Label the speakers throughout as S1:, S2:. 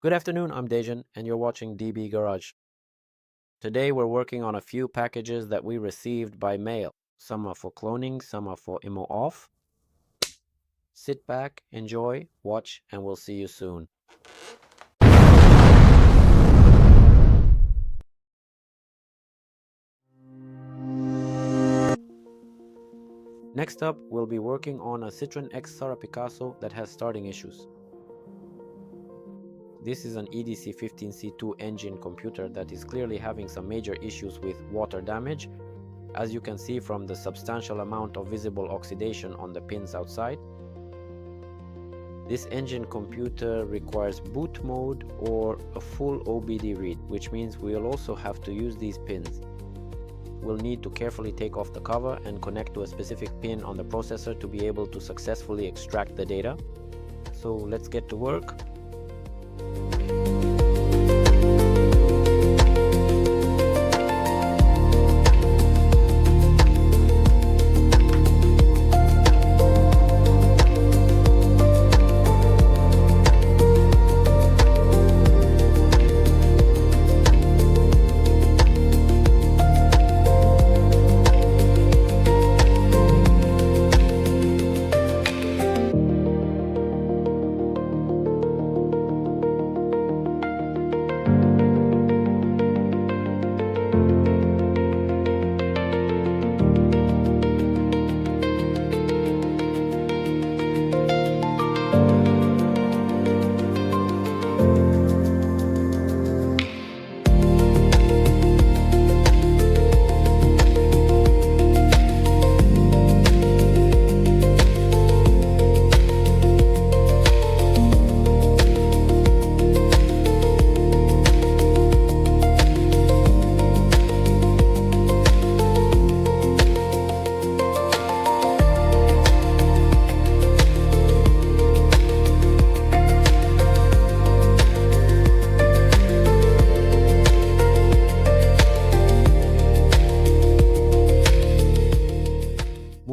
S1: Good afternoon, I'm Dejan and you're watching DB Garage. Today we're working on a few packages that we received by mail. Some are for cloning, some are for IMMO OFF. Sit back, enjoy, watch, and we'll see you soon. Next up, we'll be working on a Citroen X Sara Picasso that has starting issues. This is an EDC15C2 engine computer that is clearly having some major issues with water damage, as you can see from the substantial amount of visible oxidation on the pins outside. This engine computer requires boot mode or a full OBD read, which means we'll also have to use these pins. We'll need to carefully take off the cover and connect to a specific pin on the processor to be able to successfully extract the data. So let's get to work.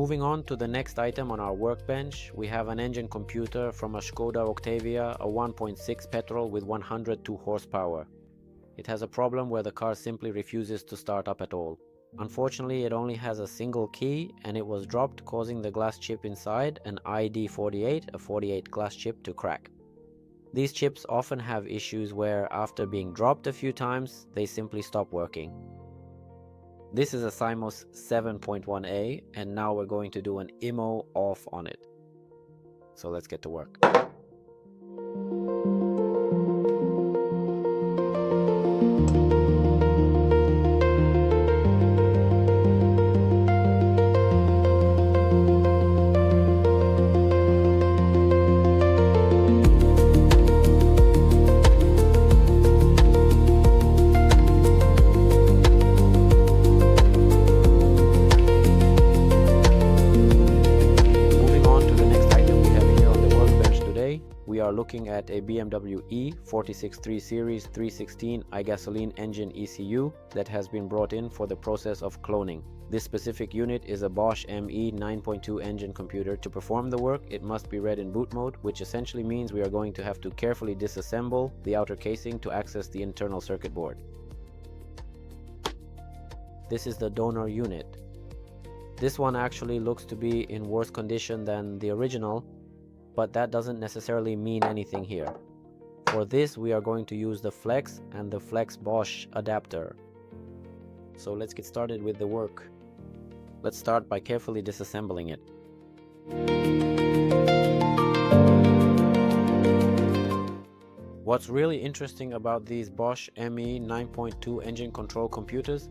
S1: Moving on to the next item on our workbench, we have an engine computer from a Skoda Octavia, a 1.6 petrol with 102 horsepower. It has a problem where the car simply refuses to start up at all. Unfortunately, it only has a single key and it was dropped, causing the glass chip inside, an ID48, a 48 glass chip, to crack. These chips often have issues where after being dropped a few times, they simply stop working. This is a Simos 7.1A and now we're going to do an IMMO OFF on it. So let's get to work. We are looking at a BMW E463 Series 316 iGasoline engine ECU that has been brought in for the process of cloning. This specific unit is a Bosch ME 9.2 engine computer. To perform the work, it must be read in boot mode, which essentially means we are going to have to carefully disassemble the outer casing to access the internal circuit board. This is the donor unit. This one actually looks to be in worse condition than the original, but that doesn't necessarily mean anything here. For this, we are going to use the Flex and the Flex Bosch adapter. So let's get started with the work. Let's start by carefully disassembling it. What's really interesting about these Bosch ME 9.2 engine control computers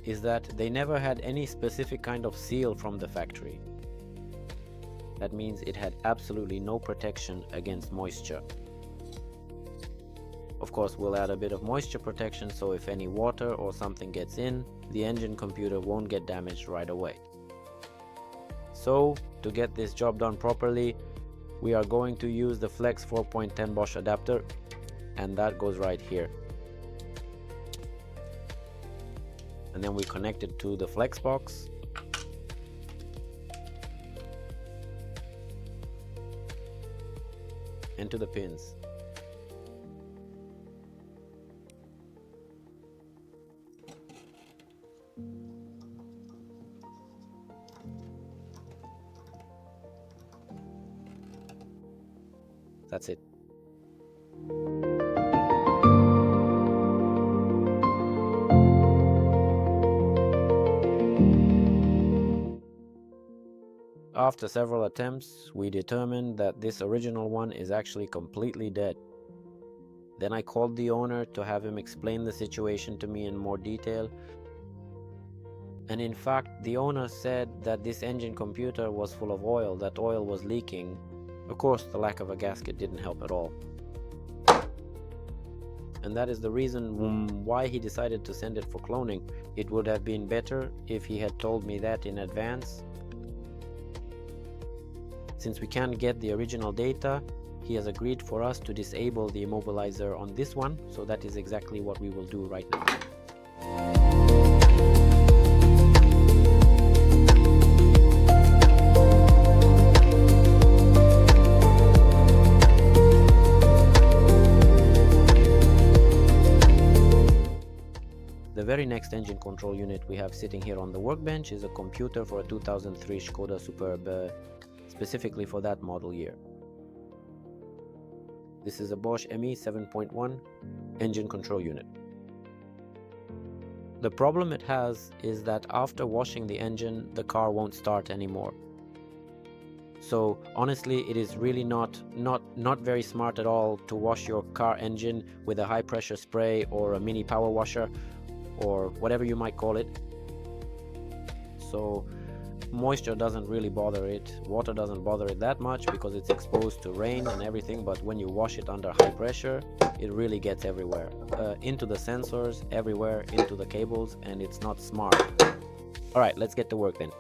S1: is that they never had any specific kind of seal from the factory. That means it had absolutely no protection against moisture. Of course, we'll add a bit of moisture protection so if any water or something gets in, the engine computer won't get damaged right away. So, to get this job done properly, we are going to use the Flex 4.10 Bosch adapter, and that goes right here. And then we connect it to the Flex box. And to the pins. That's it. After several attempts, we determined that this original one is actually completely dead. Then I called the owner to have him explain the situation to me in more detail. And in fact, the owner said that this engine computer was full of oil, that oil was leaking. Of course, the lack of a gasket didn't help at all. And that is the reason why he decided to send it for cloning. It would have been better if he had told me that in advance. Since we can't get the original data, he has agreed for us to disable the immobilizer on this one, so that is exactly what we will do right now. The very next engine control unit we have sitting here on the workbench is a computer for a 2003 Skoda Superb, specifically for that model year. This is a Bosch ME 7.1 engine control unit. The problem it has is that after washing the engine, the car won't start anymore. So honestly, it is really not very smart at all to wash your car engine with a high pressure spray or a mini power washer or whatever you might call it. So moisture doesn't really bother it, water doesn't bother it that much because it's exposed to rain and everything, but when you wash it under high pressure, it really gets everywhere, into the sensors, everywhere, into the cables, and it's not smart. Alright, let's get to work then.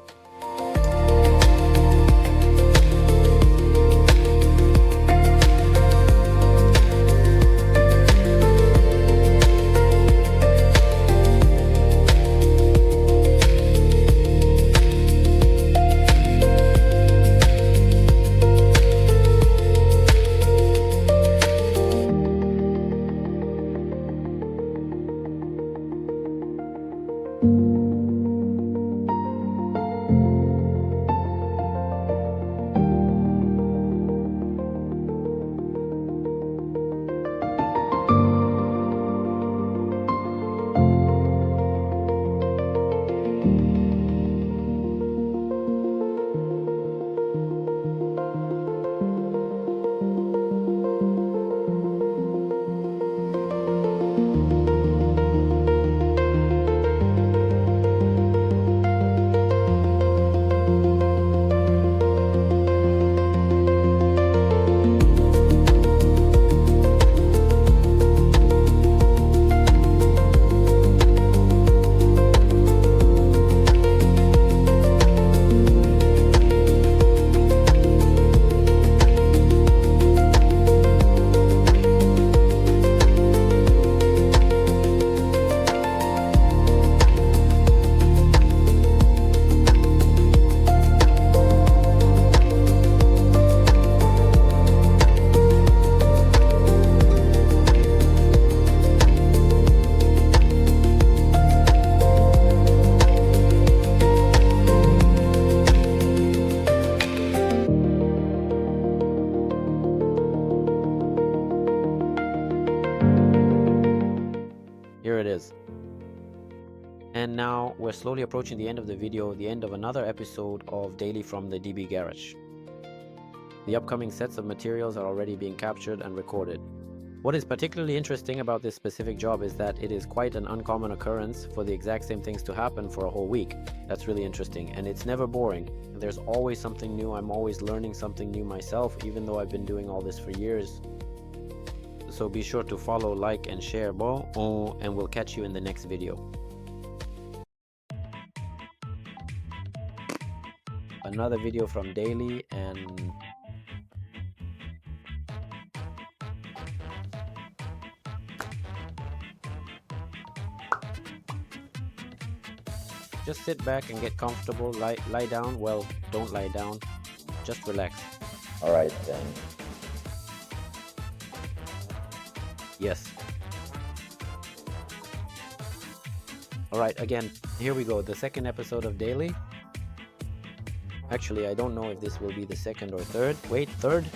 S1: Here it is. And now we're slowly approaching the end of the video, the end of another episode of Daily from the DB Garage. The upcoming sets of materials are already being captured and recorded. What is particularly interesting about this specific job is that it is quite an uncommon occurrence for the exact same things to happen for a whole week. That's really interesting, and it's never boring. There's always something new. I'm always learning something new myself, even though I've been doing all this for years. So be sure to follow, like, and share, and we'll catch you in the next video. Another video from Daily, and just sit back and get comfortable. Lie down. Well, don't lie down, just relax.
S2: All right then.
S1: Yes. Alright, again, here we go. The second episode of Daily. Actually, I don't know if this will be the second or third. Wait, third?